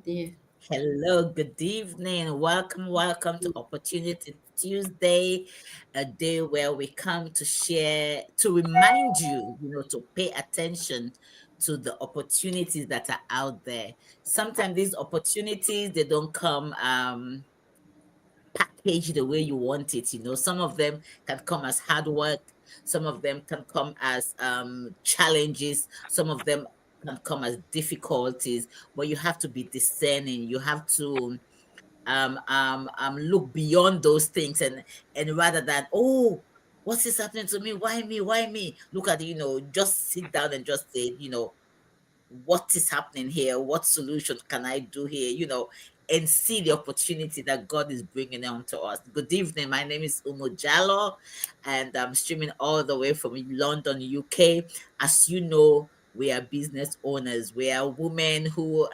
dear. Hello, good evening. Welcome to Opportunity Tuesday, a day where we come to share, to remind you, to pay attention to the opportunities that are out there. Sometimes these opportunities, they don't come packaged the way you want it. Some of them can come as hard work, some of them can come as challenges, some of them can come as difficulties, but you have to be discerning. You have to look beyond those things, and rather than, oh, what's this happening to me, why me, look at it, just sit down and just say, what is happening here, what solution can I do here, and see the opportunity that God is bringing on to us. Good evening, my name is Umo Jalo, and I'm streaming all the way from London, UK. As you know, we are business owners. We are women who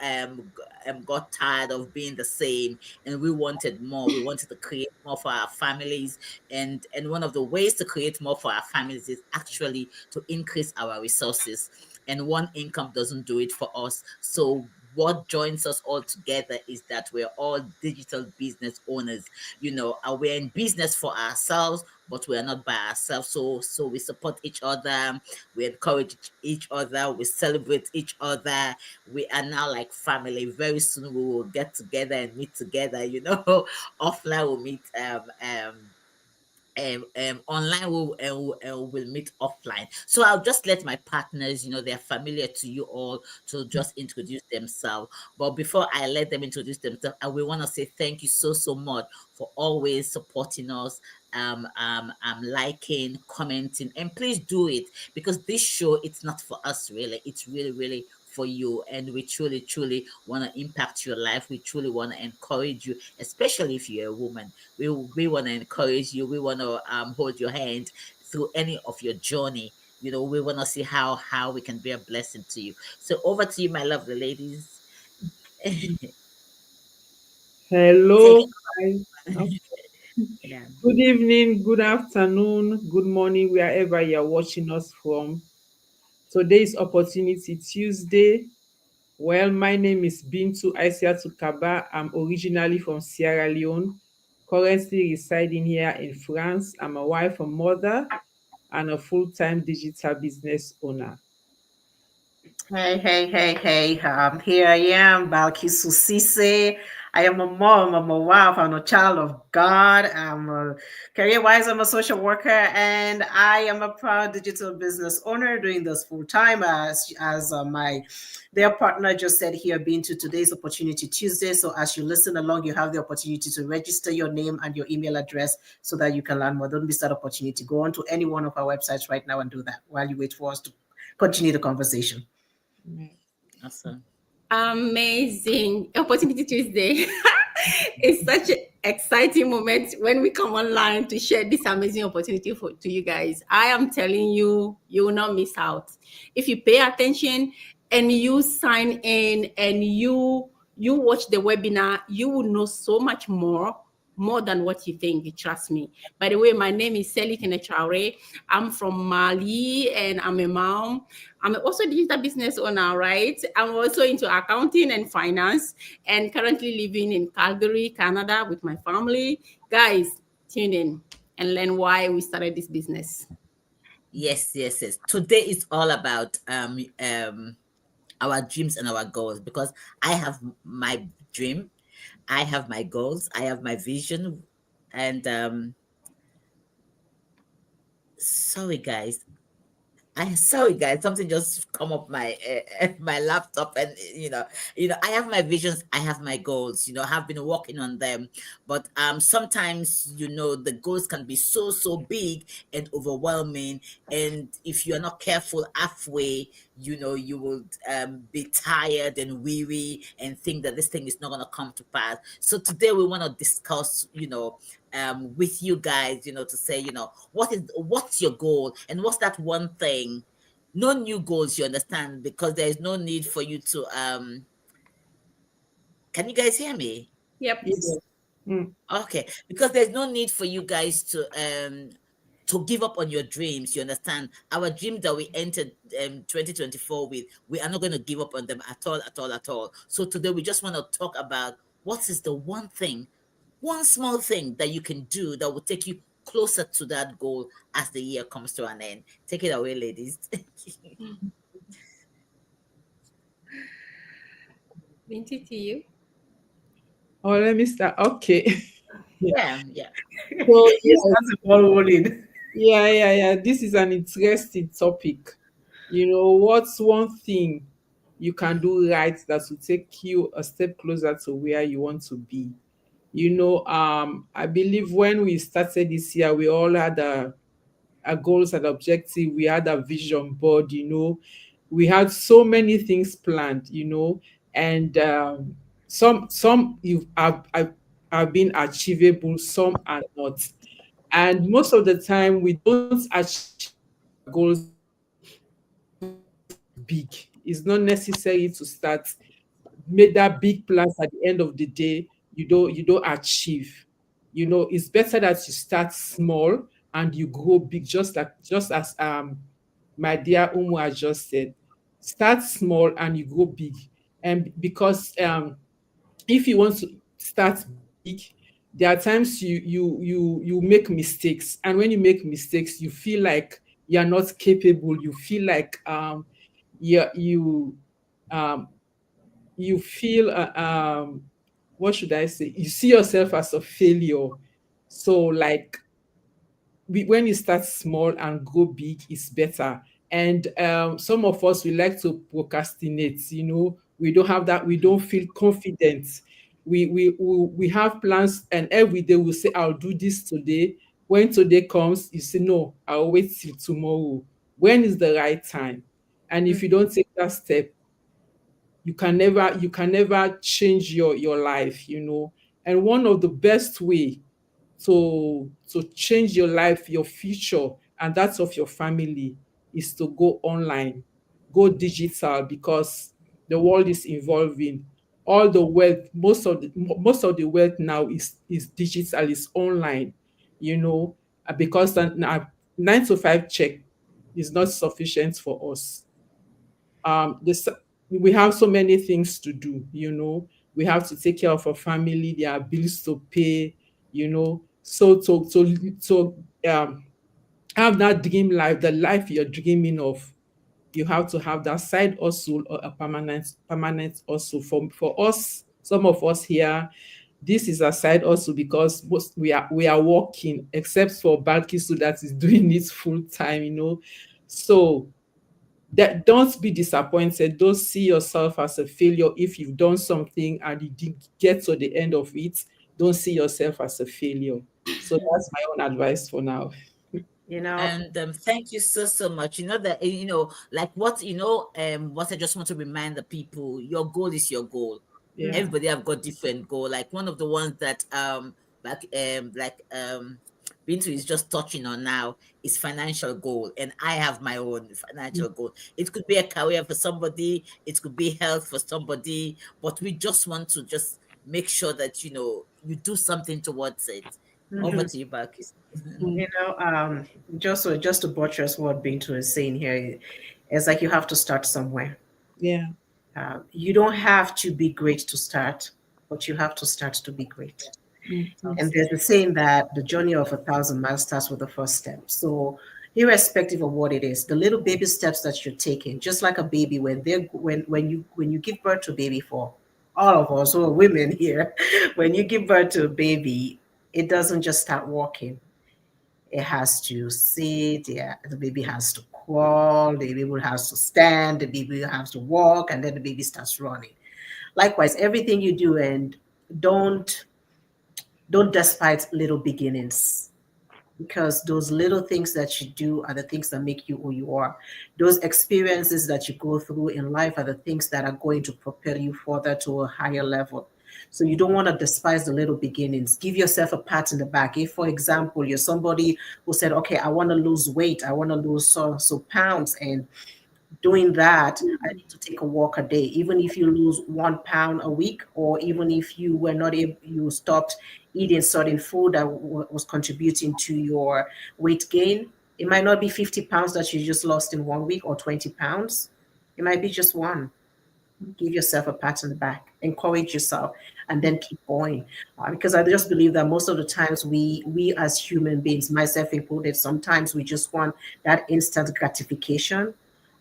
got tired of being the same, and we wanted more. We wanted to create more for our families, and one of the ways to create more for our families is actually to increase our resources. And one income doesn't do it for us. So what joins us all together is that we're all digital business owners. We're in business for ourselves, but we're not by ourselves. So we support each other, we encourage each other, we celebrate each other. We are now like family. Very soon we will get together and meet together. Offline we'll meet online will meet offline. So I'll just let my partners, they're familiar to you all, to just introduce themselves. But before I let them introduce themselves, I will want to say thank you so much for always supporting us, liking, commenting, and please do it, because this show, it's not for us really, it's really for you, and we truly want to impact your life. We truly want to encourage you, especially if you're a woman. We want to encourage you. We want to hold your hand through any of your journey. We want to see how we can be a blessing to you. So over to you, my lovely ladies. Take Hello, guys. Oh, yeah. good evening, good afternoon, good morning, wherever you're watching us from. Today's Opportunity Tuesday. Well, my name is Bintu Aisiatu Kaba. I'm originally from Sierra Leone, currently residing here in France. I'm a wife, a mother, and a full-time digital business owner. Hey. Here I am, Balkisu Sise. I am a mom, I'm a wife, I'm a child of God. Career-wise, I'm a social worker, and I am a proud digital business owner doing this full-time as my their partner just said here, being to today's Opportunity Tuesday. So as you listen along, you have the opportunity to register your name and your email address so that you can learn more. Don't miss that opportunity. Go on to any one of our websites right now and do that while you wait for us to continue the conversation. Awesome. Amazing. Opportunity Tuesday. It's such an exciting moment when we come online to share this amazing opportunity to you guys. I am telling you, you will not miss out. If you pay attention and you sign in and you watch the webinar, you will know so much more than what you think. Trust me. By the way, my name is Sally Kenetraure. I'm from Mali and I'm a mom. I'm also a digital business owner, right? I'm also into accounting and finance and currently living in Calgary, Canada with my family. Guys, tune in and learn why we started this business. Yes. Today is all about our dreams and our goals, because I have my dream, I have my goals, I have my vision, and sorry guys, I'm sorry, guys. Something just come up my my laptop, and I have my visions, I have my goals. Have been working on them, but sometimes the goals can be so big and overwhelming, and if you're not careful halfway, you will be tired and weary and think that this thing is not gonna come to pass. So today we want to discuss, with you guys, to say, what's your goal, and what's that one thing. No new goals, you understand, because there is no need for you to can you guys hear me? Yep. Yes. Mm. Okay, because there's no need for you guys to to give up on your dreams. You understand? Our dream that we entered 2024 with, we are not going to give up on them at all, at all, at all. So today we just want to talk about what is the one thing, one small thing that you can do that will take you closer to that goal as the year comes to an end. Take it away, ladies. Binti, to you. Oh, let me start. Okay. Yeah, yeah. So Yes, that's a ball rolling. yeah. This is an interesting topic. What's one thing you can do right that will take you a step closer to where you want to be? I believe when we started this year, we all had a goals and objective. We had a vision board. We had so many things planned. And some you have been achievable, some are not. And most of the time, we don't achieve goals big. It's not necessary to start make that big plans at the end of the day you don't achieve. It's better that you start small and you grow big, just as my dear Umu has just said. Start small and you grow big. And because if you want to start big, there are times you make mistakes, and when you make mistakes you feel like you're not capable. You feel like you um you feel what should I say, you see yourself as a failure. So like when you start small and go big, it's better. And some of us, we like to procrastinate. We don't have that. We don't feel confident. We have plans, and every day we say, "I'll do this today." When today comes, you say, "No, I'll wait till tomorrow." When is the right time? And if you don't take that step, you can never change your life. And one of the best way to change your life, your future, and that's of your family, is to go online, go digital, because the world is evolving. All the wealth, most of the wealth now is digital, is online. Because the 9 to 5 check is not sufficient for us. This We have so many things to do. We have to take care of our family, there are bills to pay. So to have that dream life, the life you're dreaming of, you have to have that side hustle, or a permanent hustle. For us, some of us here, this is a side hustle, because we are working, except for Balkisu that is doing it full time. So that, don't be disappointed. Don't see yourself as a failure if you've done something and you didn't get to the end of it. Don't see yourself as a failure. So that's my own advice for now. You know, And thank you so much. You know that like what I just want to remind the people: your goal is your goal. Yeah. Everybody have got different goal. Like one of the ones that Bintu is just touching on now is financial goal, and I have my own financial goal. It could be a career for somebody, it could be health for somebody, but we just want to just make sure that you do something towards it. Over to you, Balkis. just to buttress what Bintu is saying here, it's like you have to start somewhere. Yeah. You don't have to be great to start, but you have to start to be great. And there's a saying that the journey of 1,000 miles starts with the first step. So irrespective of what it is, the little baby steps that you're taking, just like a baby, when you give birth to a baby, for all of us who are women here, when you give birth to a baby, it doesn't just start walking. It has to sit, the baby has to crawl, the baby has to stand, the baby has to walk, and then the baby starts running. Likewise, everything you do, and don't despise little beginnings, because those little things that you do are the things that make you who you are. Those experiences that you go through in life are the things that are going to propel you further to a higher level. So you don't want to despise the little beginnings. Give yourself a pat in the back. If, for example, you're somebody who said, okay, I want to lose weight, I want to lose so pounds, and doing that, I need to take a walk a day. Even if you lose 1 pound a week, or even if you were not able, you stopped eating certain food that was contributing to your weight gain, it might not be 50 pounds that you just lost in 1 week, or 20 pounds. It might be just one. Give yourself a pat on the back, encourage yourself, and then keep going. Because I just believe that most of the times we as human beings, myself included, sometimes we just want that instant gratification,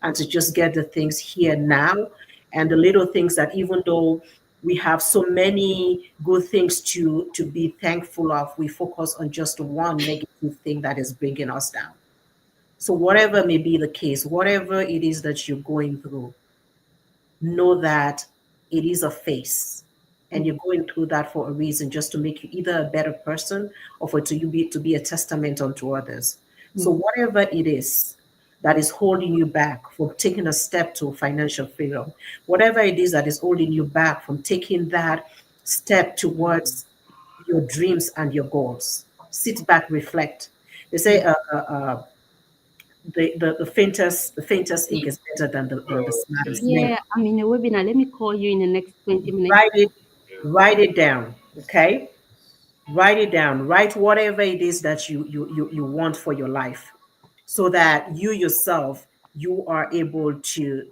and to just get the things here now, and the little things that, even though we have so many good things to be thankful of, we focus on just one negative thing that is bringing us down. So whatever may be the case, whatever it is that you're going through, know that it is a phase, and you're going through that for a reason, just to make you either a better person, or for to be a testament unto others. So whatever it is that is holding you back from taking a step to financial freedom, whatever it is that is holding you back from taking that step towards your dreams and your goals, sit back, reflect. They say the faintest ink is better than the smartest name. Yeah, I'm in a webinar. Let me call you in the next 20 minutes. Write it down. Okay, write it down. Write whatever it is that you want for your life, so that you yourself, you are able to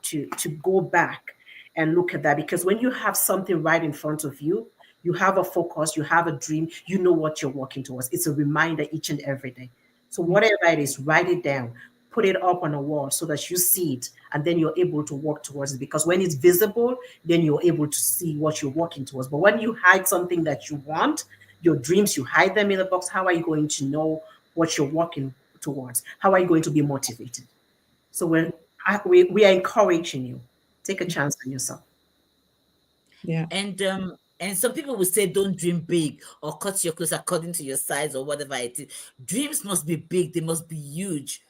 go back and look at that. Because when you have something right in front of you, you have a focus, you have a dream, you know what you're working towards. It's a reminder each and every day. So whatever it is, write it down, put it up on a wall so that you see it, and then you're able to work towards it. Because when it's visible, then you're able to see what you're working towards. But when you hide something that you want, your dreams, you hide them in a box, how are you going to know what you're working towards? How are you going to be motivated? So we are encouraging you. Take a chance on yourself. Yeah. And some people will say, don't dream big or cut your clothes according to your size or whatever it is. Dreams must be big, they must be huge,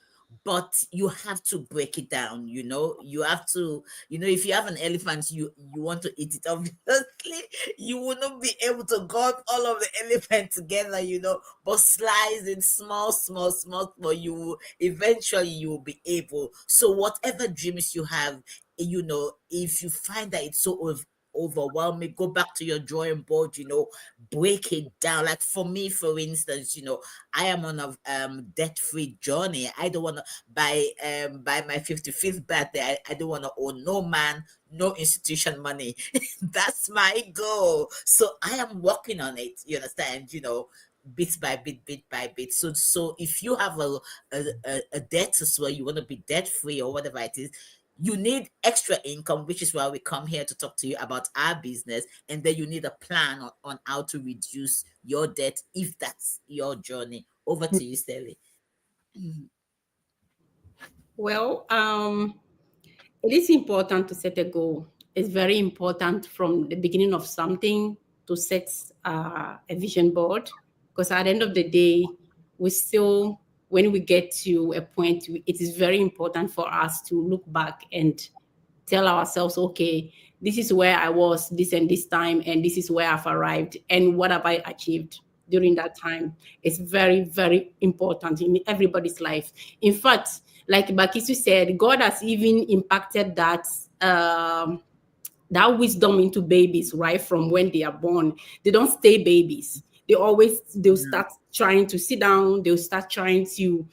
but you have to break it down. You have to, if you have an elephant, you want to eat it, obviously you will not be able to gut all of the elephant together, but slice it small, you eventually you will be able. So whatever dreams you have, if you find that it's so overwhelming, go back to your drawing board, break it down. Like for me, for instance, I am on a debt-free journey. I don't want to by my 55th birthday, I don't want to owe no man, no institution money. That's my goal. So I am working on it, you understand, bit by bit. So if you have a debt as well, you want to be debt free or whatever it is, you need extra income, which is why we come here to talk to you about our business. And then you need a plan on how to reduce your debt if that's your journey. Over to you, Sally. Well, it is important to set a goal. It's very important from the beginning of something to set a vision board, because at the end of the day, when we get to a point, it is very important for us to look back and tell ourselves, okay, this is where I was this and this time, and this is where I've arrived, and what have I achieved during that time. It's very, very important in everybody's life. In fact, like Bakisu said, God has even impacted that wisdom into babies right from when they are born. They don't stay babies. They'll start trying to sit down. They'll start trying to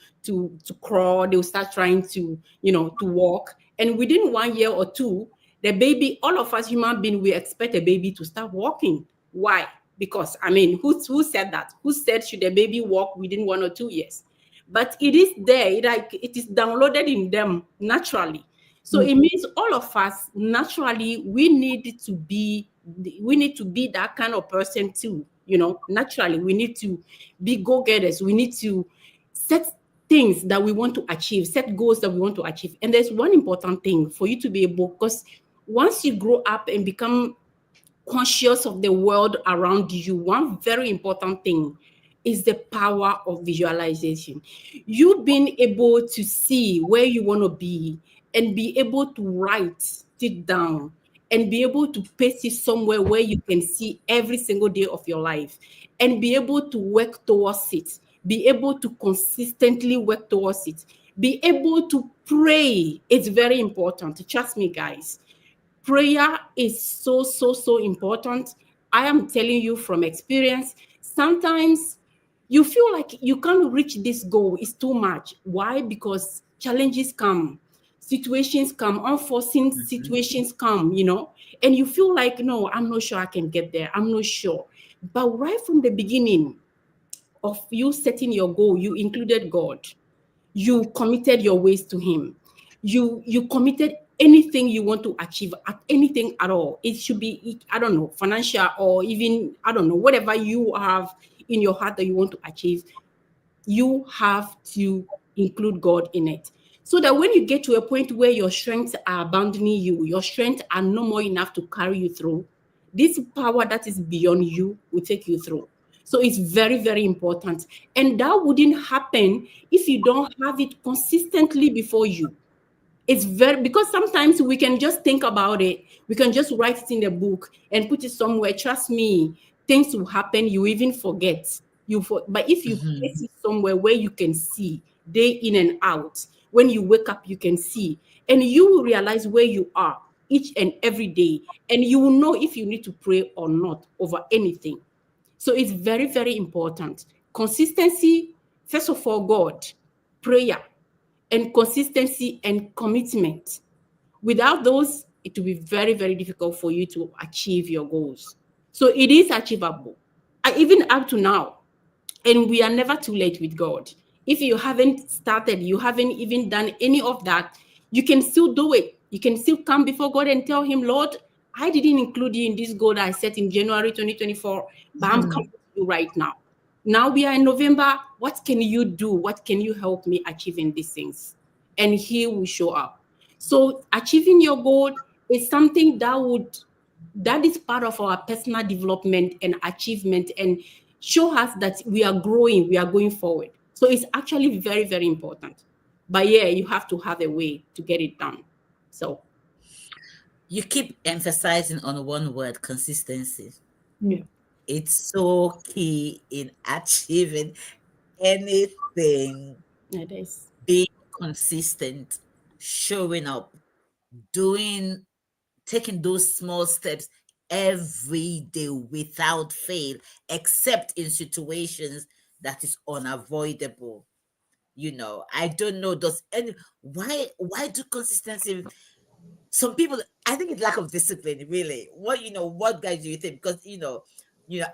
crawl. They'll start trying to walk. And within 1 year or two, the baby, all of us human beings, we expect a baby to start walking. Why? Because who said that? Who said should a baby walk within 1 or 2 years? But it is there. It is downloaded in them naturally. So it means all of us naturally we need to be that kind of person too. Naturally we need to be go-getters. We need to set things that we want to achieve, set goals that we want to achieve. And there's one important thing for you to be able, because once you grow up and become conscious of the world around you, one very important thing is the power of visualization. You being able to see where you want to be and be able to write it down and be able to paste it somewhere where you can see every single day of your life and be able to work towards it, be able to consistently work towards it. Be able to pray. It's very important. Trust me, guys. Prayer is so, so, so important. I am telling you from experience. Sometimes you feel like you can't reach this goal. It's too much. Why? Because challenges come, situations come, unforeseen situations come, and you feel like, no, I'm not sure I can get there. I'm not sure. But right from the beginning of you setting your goal, you included God. You committed your ways to him. You committed anything you want to achieve, at anything at all. It should be, I don't know, financial, or even, I don't know, whatever you have in your heart that you want to achieve. You have to include God in it, so that when you get to a point where your strengths are abandoning you, your strengths are no more enough to carry you through, this power that is beyond you will take you through. So it's very, very important. And that wouldn't happen if you don't have it consistently before you. It's very, because sometimes we can just think about it, we can just write it in the book and put it somewhere. Trust me, things will happen, you even forget. But if you place it somewhere where you can see day in and out, when you wake up, you can see, and you will realize where you are each and every day, and you will know if you need to pray or not over anything. So it's very, very important. Consistency, first of all, God, prayer, and consistency and commitment. Without those, it will be very, very difficult for you to achieve your goals. So it is achievable, even up to now. And we are never too late with God. If you haven't started, you haven't even done any of that, you can still do it. You can still come before God and tell him, Lord, I didn't include you in this goal that I set in January 2024, but I'm coming to you right now. Now we are in November. What can you do? What can you help me achieving these things? And he will show up. So achieving your goal is something that is part of our personal development and achievement, and show us that we are growing, we are going forward. So it's actually very, very important. But yeah, you have to have a way to get it done. So You keep emphasizing on one word, consistency. Yeah. It's so key in achieving anything. it is. Being consistent, showing up, doing, taking those small steps every day without fail, except in situations that is unavoidable. I don't know, does any why do consistency, some people, I think it's lack of discipline, really. What guys do you think? Because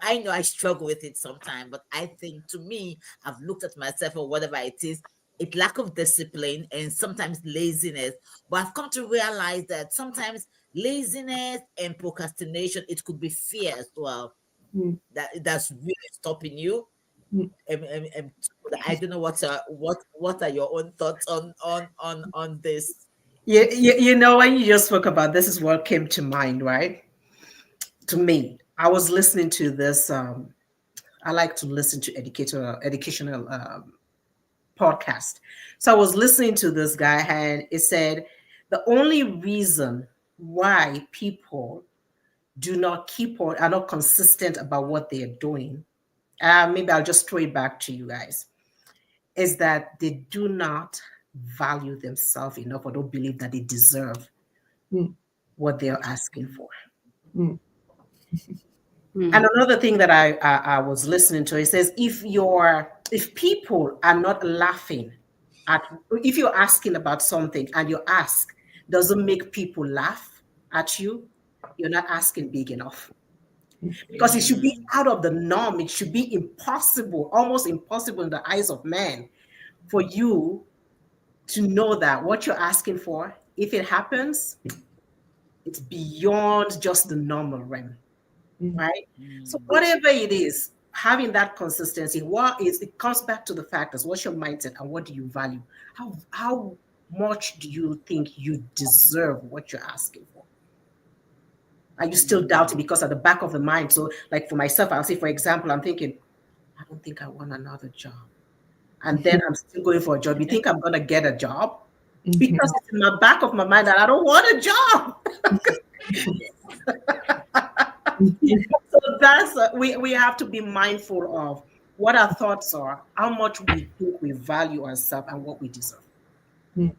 I know I struggle with it sometimes, but I think, to me, I've looked at myself or whatever it is, it's lack of discipline and sometimes laziness. But I've come to realize that sometimes laziness and procrastination, it could be fear as well. That's really stopping you. And I don't know what are your own thoughts on this. When you just spoke about this, is what came to mind, right? To me, I was listening to this. I like to listen to educational podcast. So I was listening to this guy, and it said the only reason why people do not keep or are not consistent about what they are doing, maybe I'll just throw it back to you guys, is that they do not value themselves enough, or don't believe that they deserve what they're asking for. And another thing that I was listening to, it says, if people are not laughing at, if you're asking about something and your ask doesn't make people laugh at you, you're not asking big enough. Because it should be out of the norm. It should be impossible, almost impossible in the eyes of man, for you to know that what you're asking for, if it happens, it's beyond just the normal realm, right? So whatever it is, having that consistency, it comes back to the factors. What's your mindset and what do you value? How much do you think you deserve what you're asking for? Are you still doubting? Because at the back of the mind, so like for myself, I'll say, for example, I'm thinking, I don't think I want another job. And then I'm still going for a job. You think I'm going to get a job? Because it's in the back of my mind that I don't want a job. So that's, we have to be mindful of what our thoughts are, how much we think we value ourselves, and what we deserve. Mm.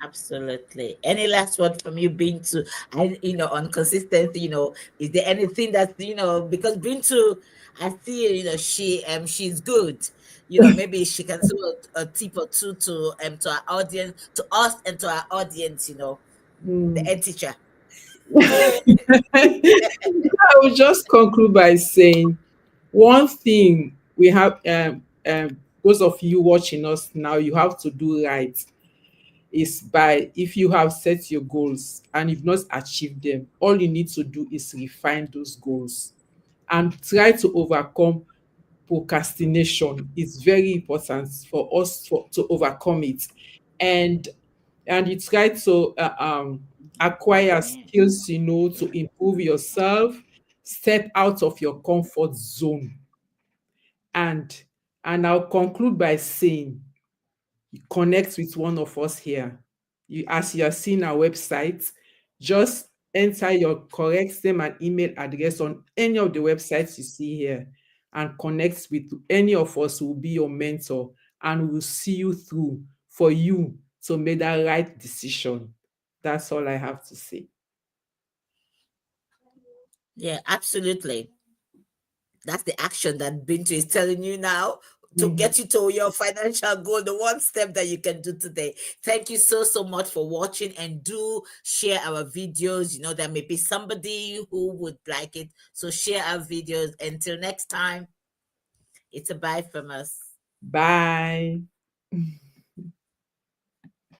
Absolutely. Any last word from you, Bintu? And on consistency, is there anything that because Bintu, I see, she's good. Maybe she can throw a tip or two to our audience, to us, and to our audience. The Mm. ed teacher. I will just conclude by saying one thing we have, those of you watching us now, you have to do right is by, if you have set your goals and you've not achieved them, all you need to do is refine those goals and try to overcome procrastination. Is very important for us to overcome it, and you try to acquire Yeah. skills, to improve yourself, step out of your comfort zone. and I'll conclude by saying, you connect with one of us here. As you are seeing our website, just enter your correct name and email address on any of the websites you see here and connect with any of us who will be your mentor, and we'll see you through for you to make that right decision. That's all I have to say. Yeah, absolutely. That's the action that Bintu is telling you now to Mhm. get you to your financial goal, the one step that you can do today. Thank you so much for watching, and do share our videos. There may be somebody who would like it. So share our videos. Until next time, it's a bye from us. Bye.